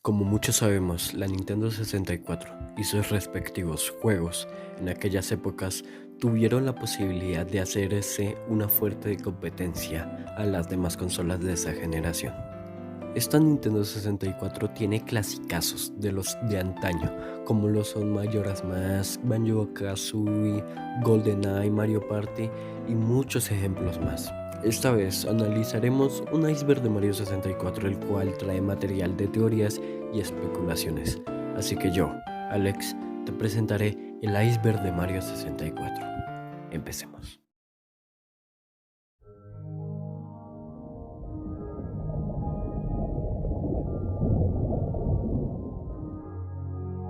Como muchos sabemos, la Nintendo 64 y sus respectivos juegos en aquellas épocas tuvieron la posibilidad de hacerse una fuerte competencia a las demás consolas de esa generación. Esta Nintendo 64 tiene clasicazos de los de antaño, como lo son Majora's Mask, Banjo-Kazooie, GoldenEye, Mario Party y muchos ejemplos más. Esta vez analizaremos un iceberg de Mario 64, el cual trae material de teorías y especulaciones. Así que yo, Alex, te presentaré el iceberg de Mario 64. Empecemos.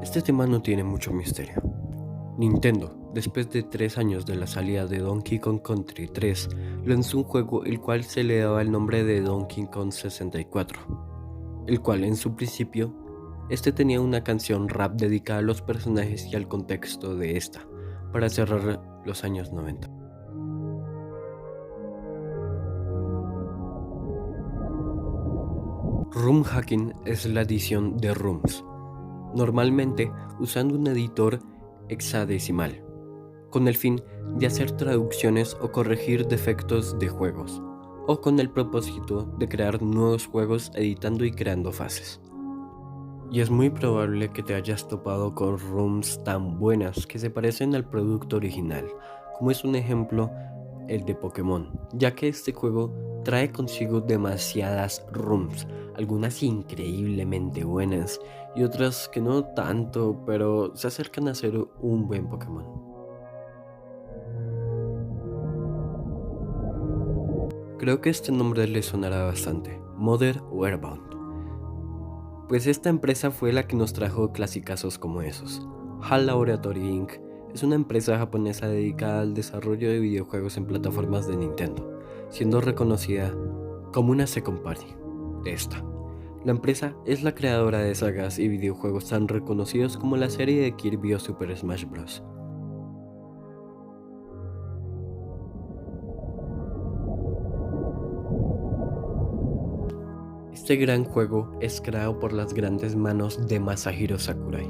Este tema no tiene mucho misterio. Nintendo, después de 3 años de la salida de Donkey Kong Country 3, lanzó un juego el cual se le daba el nombre de Donkey Kong 64, el cual en su principio, este tenía una canción rap dedicada a los personajes y al contexto de esta, para cerrar los años 90. Room hacking es la adición de rooms, normalmente usando un editor hexadecimal, con el fin de hacer traducciones o corregir defectos de juegos, o con el propósito de crear nuevos juegos editando y creando fases. Y es muy probable que te hayas topado con rooms tan buenas que se parecen al producto original, como es un ejemplo el de Pokémon, ya que este juego trae consigo demasiadas rooms, algunas increíblemente buenas y otras que no tanto, pero se acercan a ser un buen Pokémon. Creo que este nombre le sonará bastante, Mother Warbound, pues esta empresa fue la que nos trajo clasicazos como esos. HAL Laboratory Inc. es una empresa japonesa dedicada al desarrollo de videojuegos en plataformas de Nintendo, siendo reconocida como una second party de esta. La empresa es la creadora de sagas y videojuegos tan reconocidos como la serie de Kirby o Super Smash Bros. Este gran juego es creado por las grandes manos de Masahiro Sakurai.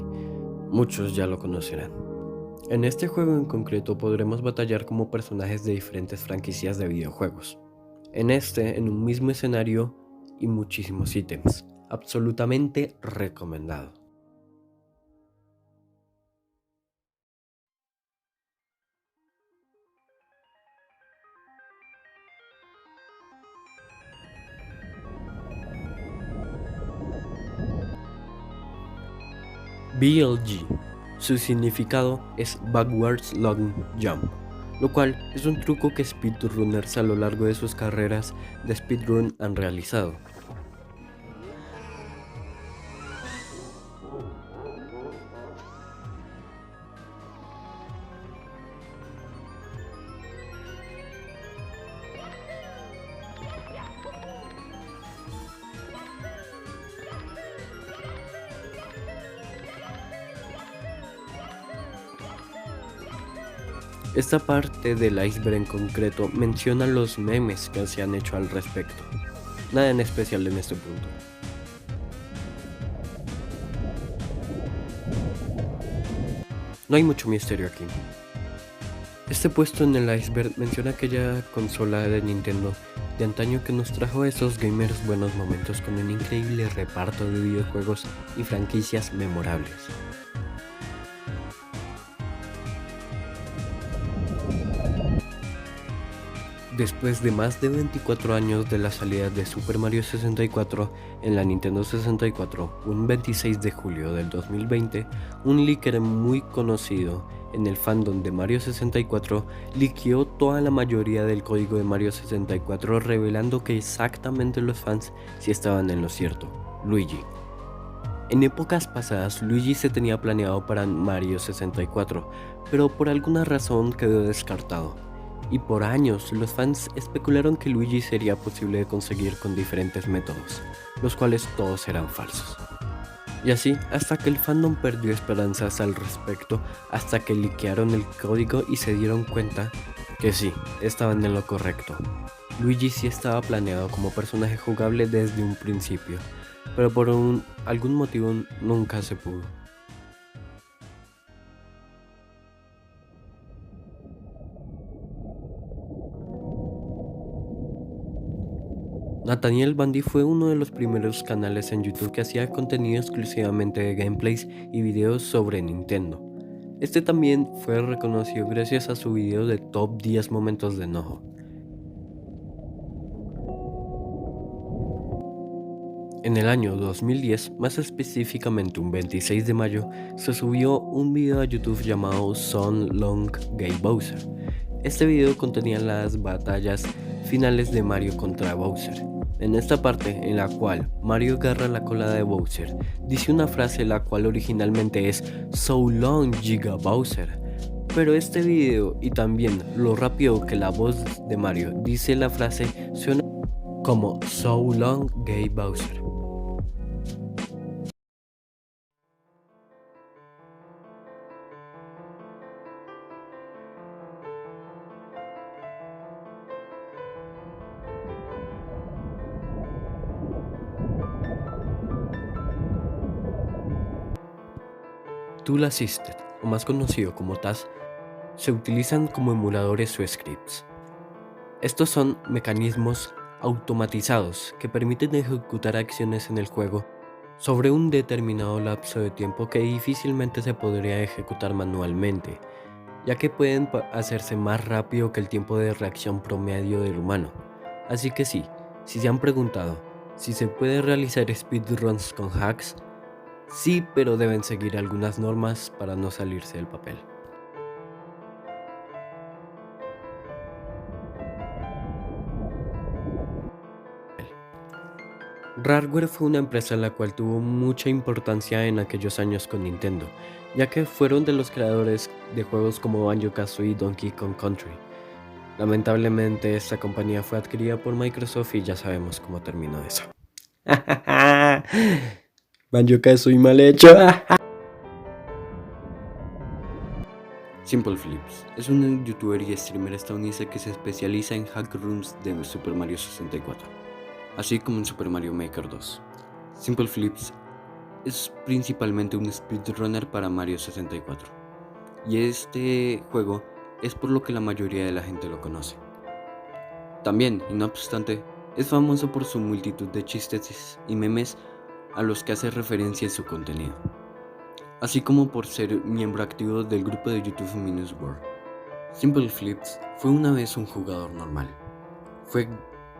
Muchos ya lo conocerán. En este juego en concreto podremos batallar como personajes de diferentes franquicias de videojuegos. En un mismo escenario y muchísimos ítems. Absolutamente recomendado. BLG. Su significado es Backwards Long Jump, lo cual es un truco que speedrunners a lo largo de sus carreras de speedrun han realizado. Esta parte del iceberg en concreto menciona los memes que se han hecho al respecto. Nada en especial en este punto. No hay mucho misterio aquí. Este puesto en el iceberg menciona aquella consola de Nintendo de antaño que nos trajo a esos gamers buenos momentos con un increíble reparto de videojuegos y franquicias memorables. Después de más de 24 años de la salida de Super Mario 64 en la Nintendo 64, un 26 de julio del 2020, un leaker muy conocido en el fandom de Mario 64 liqueó toda la mayoría del código de Mario 64, revelando que exactamente los fans sí estaban en lo cierto: Luigi. En épocas pasadas, Luigi se tenía planeado para Mario 64, pero por alguna razón quedó descartado. Y por años los fans especularon que Luigi sería posible de conseguir con diferentes métodos, los cuales todos eran falsos. Y así hasta que el fandom perdió esperanzas al respecto, hasta que liquearon el código y se dieron cuenta que sí, estaban en lo correcto. Luigi sí estaba planeado como personaje jugable desde un principio, pero por algún motivo nunca se pudo. Nathaniel Bandy fue uno de los primeros canales en YouTube que hacía contenido exclusivamente de gameplays y videos sobre Nintendo. Este también fue reconocido gracias a su video de Top 10 momentos de enojo. En el año 2010, más específicamente un 26 de mayo, se subió un video a YouTube llamado Son Long Gay Bowser. Este video contenía las batallas finales de Mario contra Bowser. En esta parte, en la cual Mario agarra la cola de Bowser, dice una frase la cual originalmente es "So long, Giga Bowser". Pero este video y también lo rápido que la voz de Mario dice la frase suena como "So long, Gay Bowser". Tool Assisted, o más conocido como TAS, se utilizan como emuladores o scripts. Estos son mecanismos automatizados que permiten ejecutar acciones en el juego sobre un determinado lapso de tiempo que difícilmente se podría ejecutar manualmente, ya que pueden hacerse más rápido que el tiempo de reacción promedio del humano. Así que sí, si se han preguntado si se puede realizar speedruns con hacks, sí, pero deben seguir algunas normas para no salirse del papel. Rareware fue una empresa la cual tuvo mucha importancia en aquellos años con Nintendo, ya que fueron de los creadores de juegos como Banjo-Kazooie y Donkey Kong Country. Lamentablemente esta compañía fue adquirida por Microsoft y ya sabemos cómo terminó eso. Banjo-Kazooie mal hecho. Simple Flips es un youtuber y streamer estadounidense que se especializa en hack rooms de Super Mario 64, así como en Super Mario Maker 2. Simple Flips es principalmente un speedrunner para Mario 64, y este juego es por lo que la mayoría de la gente lo conoce. También, y no obstante, es famoso por su multitud de chistes y memes a los que hace referencia en su contenido, así como por ser miembro activo del grupo de YouTube Minus World. Simple Flips fue una vez un jugador normal. Fue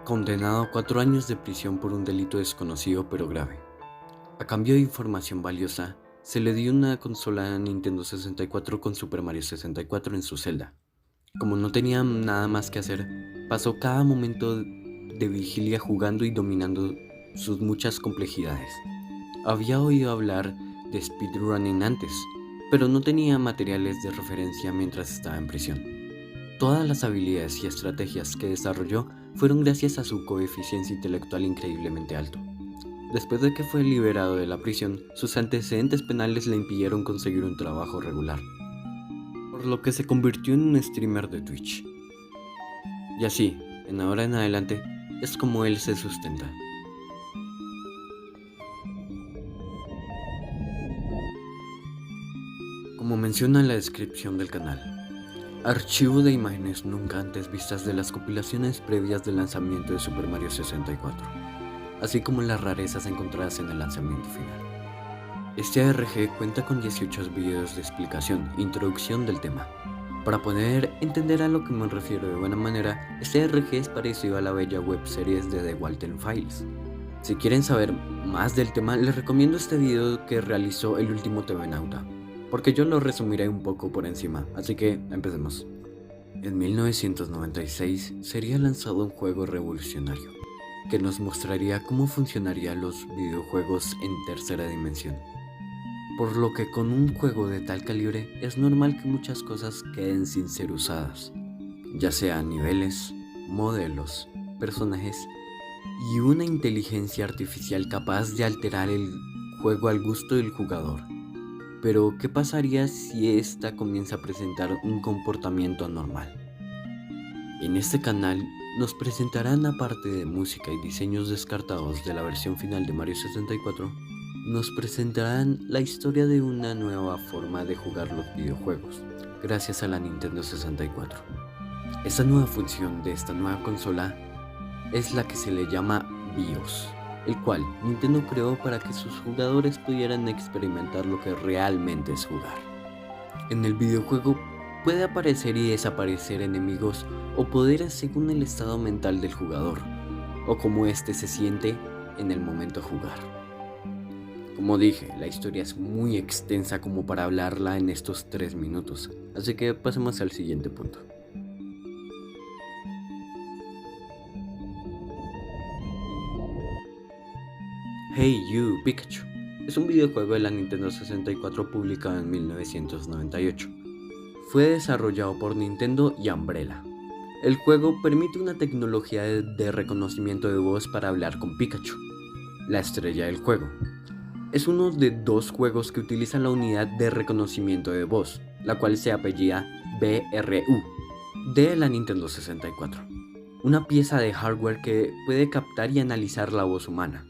condenado a 4 años de prisión por un delito desconocido pero grave. A cambio de información valiosa, se le dio una consola Nintendo 64 con Super Mario 64 en su celda. Como no tenía nada más que hacer, pasó cada momento de vigilia jugando y dominando sus muchas complejidades. Había oído hablar de speedrunning antes, pero no tenía materiales de referencia mientras estaba en prisión. Todas las habilidades y estrategias que desarrolló fueron gracias a su coeficiente intelectual increíblemente alto. Después de que fue liberado de la prisión, sus antecedentes penales le impidieron conseguir un trabajo regular, por lo que se convirtió en un streamer de Twitch. Y así, en ahora en adelante, es como él se sustenta. Como menciona en la descripción del canal, archivo de imágenes nunca antes vistas de las compilaciones previas del lanzamiento de Super Mario 64, así como las rarezas encontradas en el lanzamiento final. Este ARG cuenta con 18 videos de explicación e introducción del tema. Para poder entender a lo que me refiero de buena manera, este ARG es parecido a la bella webseries de The Walten Files. Si quieren saber más del tema, les recomiendo este video que realizó el último TV Nauta, porque yo lo resumiré un poco por encima, así que empecemos. En 1996 sería lanzado un juego revolucionario, que nos mostraría cómo funcionarían los videojuegos en tercera dimensión. Por lo que con un juego de tal calibre es normal que muchas cosas queden sin ser usadas, ya sean niveles, modelos, personajes y una inteligencia artificial capaz de alterar el juego al gusto del jugador. Pero, ¿qué pasaría si ésta comienza a presentar un comportamiento anormal? En este canal nos presentarán, aparte de música y diseños descartados de la versión final de Mario 64, nos presentarán la historia de una nueva forma de jugar los videojuegos, gracias a la Nintendo 64. Esta nueva función de esta nueva consola es la que se le llama BIOS, el cual Nintendo creó para que sus jugadores pudieran experimentar lo que realmente es jugar. En el videojuego puede aparecer y desaparecer enemigos o poderes según el estado mental del jugador, o cómo éste se siente en el momento de jugar. Como dije, la historia es muy extensa como para hablarla en estos 3 minutos, así que pasemos al siguiente punto. Hey You, Pikachu es un videojuego de la Nintendo 64 publicado en 1998. Fue desarrollado por Nintendo y Umbrella. El juego permite una tecnología de reconocimiento de voz para hablar con Pikachu, la estrella del juego. Es uno de 2 juegos que utilizan la unidad de reconocimiento de voz, la cual se apellida BRU, de la Nintendo 64. Una pieza de hardware que puede captar y analizar la voz humana.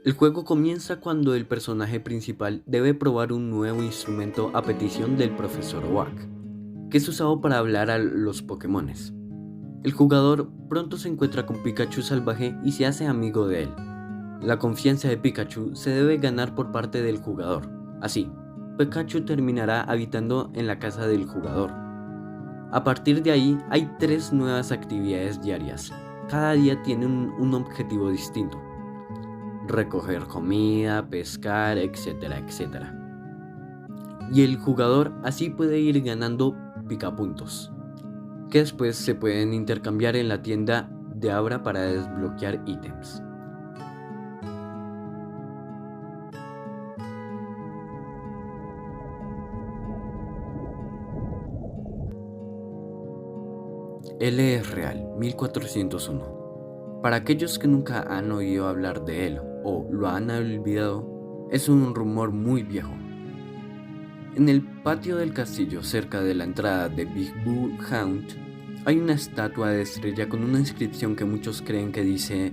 El juego comienza cuando el personaje principal debe probar un nuevo instrumento a petición del profesor Oak, que es usado para hablar a los Pokémones. El jugador pronto se encuentra con Pikachu salvaje y se hace amigo de él. La confianza de Pikachu se debe ganar por parte del jugador. Así, Pikachu terminará habitando en la casa del jugador. A partir de ahí, hay 3 nuevas actividades diarias. Cada día tiene un objetivo distinto. Recoger comida, pescar, etcétera, etcétera. Y el jugador así puede ir ganando picapuntos, que después se pueden intercambiar en la tienda de Abra para desbloquear ítems. Él es real, 1401. Para aquellos que nunca han oído hablar de él o lo han olvidado, es un rumor muy viejo. En el patio del castillo, cerca de la entrada de Big Blue Hound, hay una estatua de estrella con una inscripción que muchos creen que dice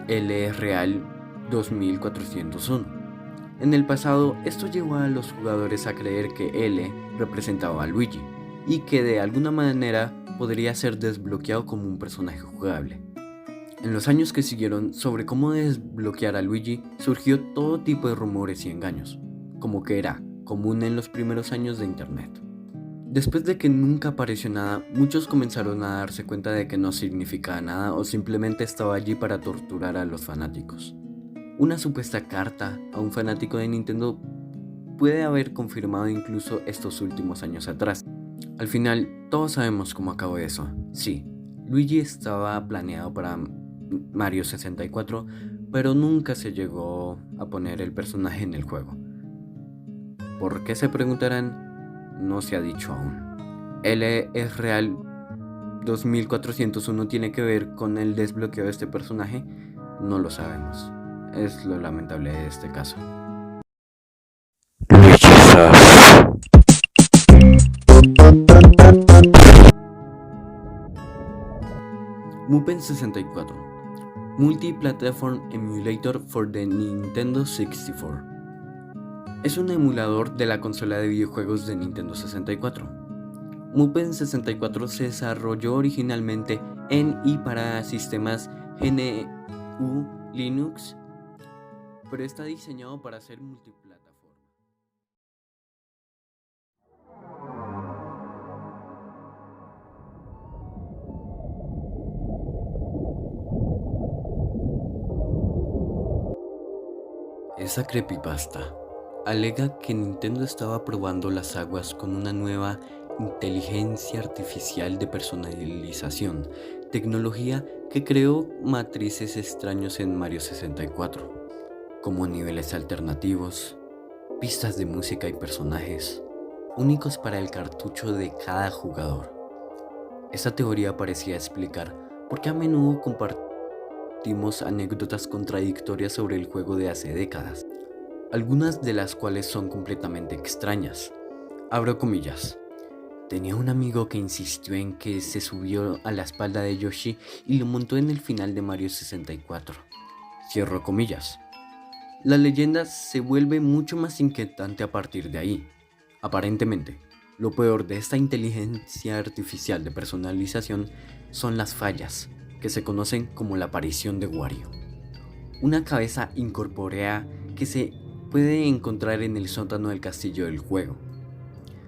Él es real 2401. En el pasado, esto llevó a los jugadores a creer que L representaba a Luigi y que de alguna manera podría ser desbloqueado como un personaje jugable. En los años que siguieron sobre cómo desbloquear a Luigi, surgió todo tipo de rumores y engaños, como que era común en los primeros años de internet. Después de que nunca apareció nada, muchos comenzaron a darse cuenta de que no significaba nada o simplemente estaba allí para torturar a los fanáticos. Una supuesta carta a un fanático de Nintendo puede haber confirmado incluso estos últimos años atrás. Al final, todos sabemos cómo acabó eso. Sí, Luigi estaba planeado para Mario 64, pero nunca se llegó a poner el personaje en el juego. ¿Por qué se preguntarán? No se ha dicho aún. L es real 2401 tiene que ver con el desbloqueo de este personaje, no lo sabemos. Es lo lamentable de este caso. Mupen 64, Multi-Platform Emulator for the Nintendo 64. Es un emulador de la consola de videojuegos de Nintendo 64. Mupen 64 se desarrolló originalmente en y para sistemas GNU Linux, pero está diseñado para ser multiplataforma. Esa creepypasta alega que Nintendo estaba probando las aguas con una nueva inteligencia artificial de personalización, tecnología que creó matrices extraños en Mario 64, como niveles alternativos, pistas de música y personajes, únicos para el cartucho de cada jugador. Esta teoría parecía explicar por qué a menudo compartimos anécdotas contradictorias sobre el juego de hace décadas, algunas de las cuales son completamente extrañas. Abro comillas. Tenía un amigo que insistió en que se subió a la espalda de Yoshi y lo montó en el final de Mario 64. Cierro comillas. La leyenda se vuelve mucho más inquietante a partir de ahí. Aparentemente, lo peor de esta inteligencia artificial de personalización son las fallas, que se conocen como la aparición de Wario. Una cabeza incorpórea que se puede encontrar en el sótano del castillo del juego.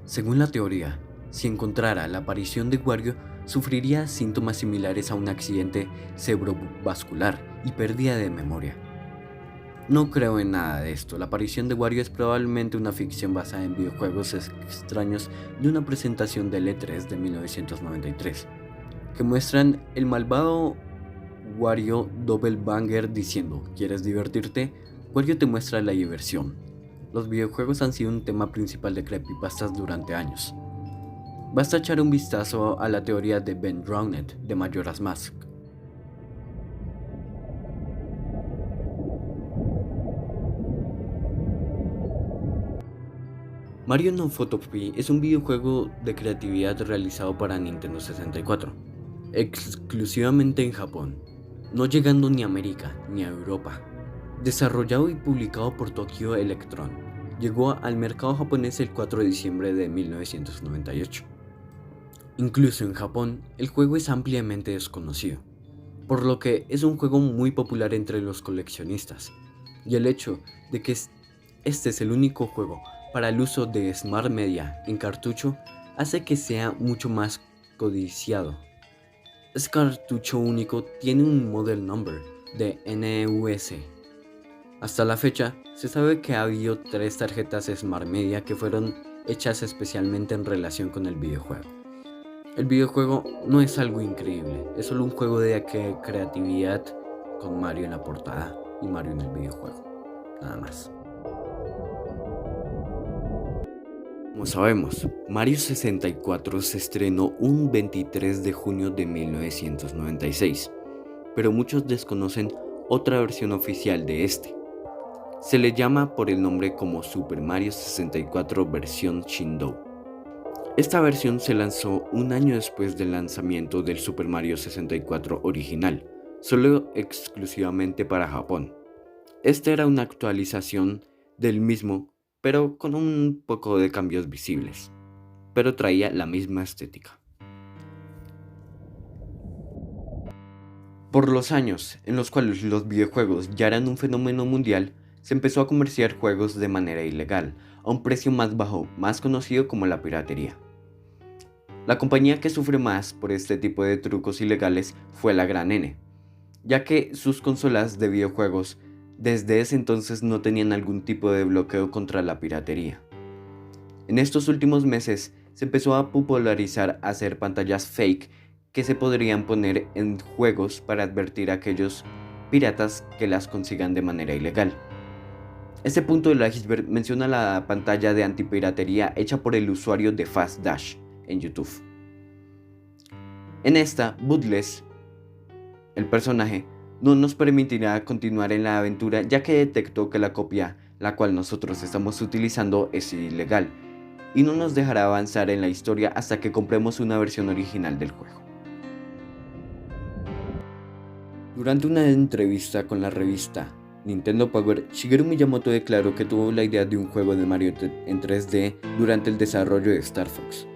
Según la teoría, si encontrara la aparición de Wario, sufriría síntomas similares a un accidente cerebrovascular y pérdida de memoria. No creo en nada de esto. La aparición de Wario es probablemente una ficción basada en videojuegos extraños de una presentación del E3 de 1993, que muestran el malvado Wario Doppelganger diciendo: ¿quieres divertirte? Wario te muestra la diversión. Los videojuegos han sido un tema principal de creepypastas durante años. Basta echar un vistazo a la teoría de Ben Drowned de Majora's Mask. Mario No Photopea es un videojuego de creatividad realizado para Nintendo 64, exclusivamente en Japón, no llegando ni a América ni a Europa. Desarrollado y publicado por Tokyo Electron, llegó al mercado japonés el 4 de diciembre de 1998. Incluso en Japón, el juego es ampliamente desconocido, por lo que es un juego muy popular entre los coleccionistas, y el hecho de que este es el único juego para el uso de Smart Media en cartucho hace que sea mucho más codiciado. Este cartucho único tiene un Model Number de NUS. Hasta la fecha, se sabe que ha habido 3 tarjetas Smart Media que fueron hechas especialmente en relación con el videojuego. El videojuego no es algo increíble, es solo un juego de creatividad con Mario en la portada y Mario en el videojuego, nada más. Como sabemos, Mario 64 se estrenó un 23 de junio de 1996, pero muchos desconocen otra versión oficial de este. Se le llama por el nombre como Super Mario 64 versión Shindo. Esta versión se lanzó un año después del lanzamiento del Super Mario 64 original, solo exclusivamente para Japón. Esta era una actualización del mismo, pero con un poco de cambios visibles, pero traía la misma estética. Por los años en los cuales los videojuegos ya eran un fenómeno mundial, se empezó a comerciar juegos de manera ilegal, a un precio más bajo, más conocido como la piratería. La compañía que sufre más por este tipo de trucos ilegales fue la Gran N, ya que sus consolas de videojuegos desde ese entonces no tenían algún tipo de bloqueo contra la piratería. En estos últimos meses se empezó a popularizar hacer pantallas fake que se podrían poner en juegos para advertir a aquellos piratas que las consigan de manera ilegal. Este punto del iceberg menciona la pantalla de antipiratería hecha por el usuario de Fast Dash en YouTube. En esta, Bootless, el personaje, no nos permitirá continuar en la aventura ya que detectó que la copia, la cual nosotros estamos utilizando, es ilegal y no nos dejará avanzar en la historia hasta que compremos una versión original del juego. Durante una entrevista con la revista Nintendo Power, Shigeru Miyamoto declaró que tuvo la idea de un juego de Mario en 3D durante el desarrollo de Star Fox.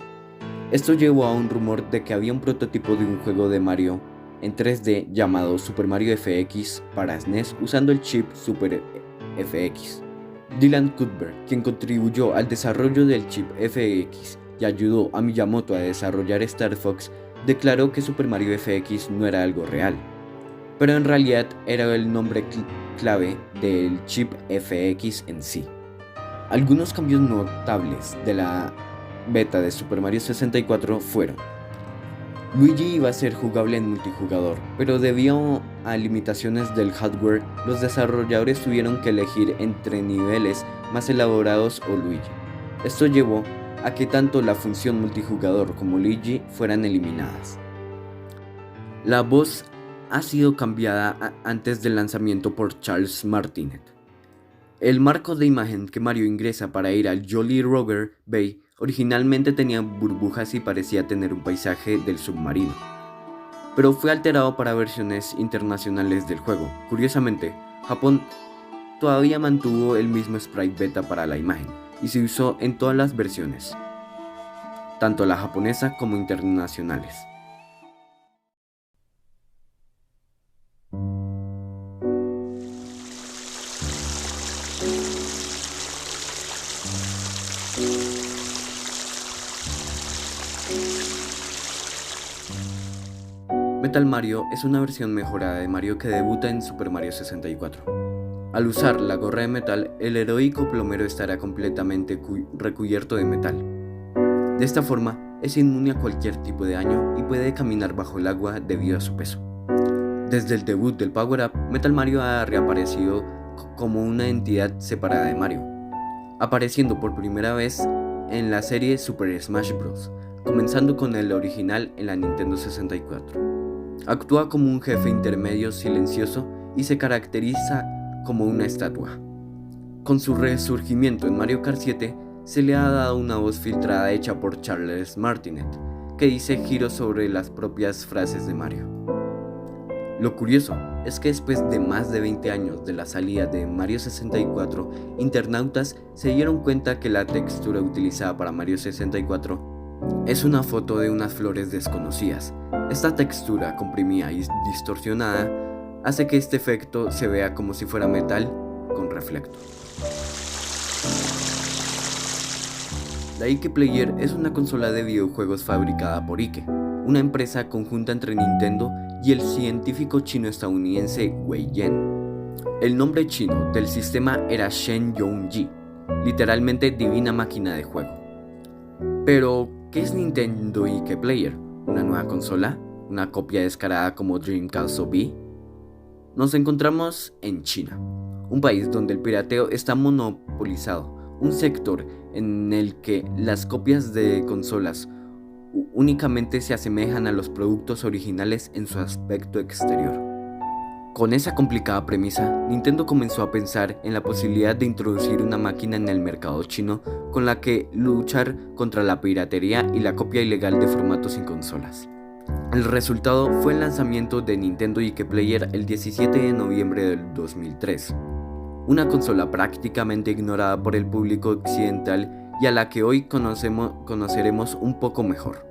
Esto llevó a un rumor de que había un prototipo de un juego de Mario en 3D llamado Super Mario FX para SNES usando el chip Super FX. Dylan Cuthbert, quien contribuyó al desarrollo del chip FX y ayudó a Miyamoto a desarrollar Star Fox, declaró que Super Mario FX no era algo real, pero en realidad era el nombre clave del chip FX en sí. Algunos cambios notables de la beta de Super Mario 64 fueron: Luigi iba a ser jugable en multijugador, pero debido a limitaciones del hardware, los desarrolladores tuvieron que elegir entre niveles más elaborados o Luigi. Esto llevó a que tanto la función multijugador como Luigi fueran eliminadas. La voz ha sido cambiada antes del lanzamiento por Charles Martinet. El marco de imagen que Mario ingresa para ir al Jolly Roger Bay originalmente tenía burbujas y parecía tener un paisaje del submarino, pero fue alterado para versiones internacionales del juego. Curiosamente, Japón todavía mantuvo el mismo sprite beta para la imagen y se usó en todas las versiones, tanto la japonesa como internacionales. Metal Mario es una versión mejorada de Mario que debuta en Super Mario 64. Al usar la gorra de metal, el heroico plomero estará completamente recubierto de metal. De esta forma, es inmune a cualquier tipo de daño y puede caminar bajo el agua debido a su peso. Desde el debut del Power Up, Metal Mario ha reaparecido como una entidad separada de Mario, apareciendo por primera vez en la serie Super Smash Bros., comenzando con el original en la Nintendo 64. Actúa como un jefe intermedio silencioso y se caracteriza como una estatua. Con su resurgimiento en Mario Kart 7, se le ha dado una voz filtrada hecha por Charles Martinet, que dice giros sobre las propias frases de Mario. Lo curioso es que después de más de 20 años de la salida de Mario 64, internautas se dieron cuenta que la textura utilizada para Mario 64 es una foto de unas flores desconocidas. Esta textura comprimida y distorsionada hace que este efecto se vea como si fuera metal con reflecto. La Ike Player es una consola de videojuegos fabricada por Ike, una empresa conjunta entre Nintendo y el científico chino-estadounidense Wei Yen. El nombre chino del sistema era Shen Yongji, literalmente divina máquina de juego. Pero, ¿qué es Nintendo Ike Player? ¿Una nueva consola? ¿Una copia descarada como Dreamcast o Wii? Nos encontramos en China, un país donde el pirateo está monopolizado, un sector en el que las copias de consolas únicamente se asemejan a los productos originales en su aspecto exterior. Con esa complicada premisa, Nintendo comenzó a pensar en la posibilidad de introducir una máquina en el mercado chino con la que luchar contra la piratería y la copia ilegal de formatos sin consolas. El resultado fue el lanzamiento de Nintendo Ike Player el 17 de noviembre del 2003, una consola prácticamente ignorada por el público occidental y a la que hoy conoceremos un poco mejor.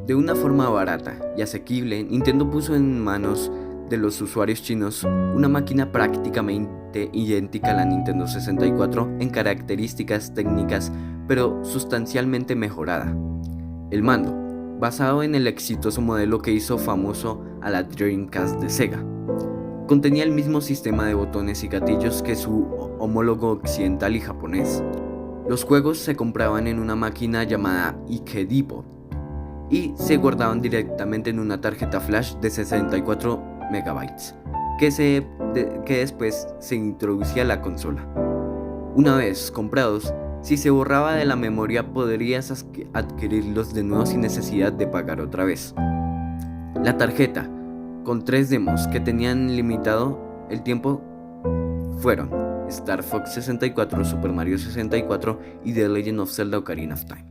De una forma barata y asequible, Nintendo puso en manos de los usuarios chinos una máquina prácticamente idéntica a la Nintendo 64 en características técnicas, pero sustancialmente mejorada. El mando, basado en el exitoso modelo que hizo famoso a la Dreamcast de Sega, contenía el mismo sistema de botones y gatillos que su homólogo occidental y japonés. Los juegos se compraban en una máquina llamada Ike Depot y se guardaban directamente en una tarjeta flash de 64 megabytes, que después se introducía a la consola. Una vez comprados, si se borraba de la memoria podrías adquirirlos de nuevo sin necesidad de pagar otra vez. La tarjeta, con 3 demos que tenían limitado el tiempo, fueron Star Fox 64, Super Mario 64 y The Legend of Zelda Ocarina of Time.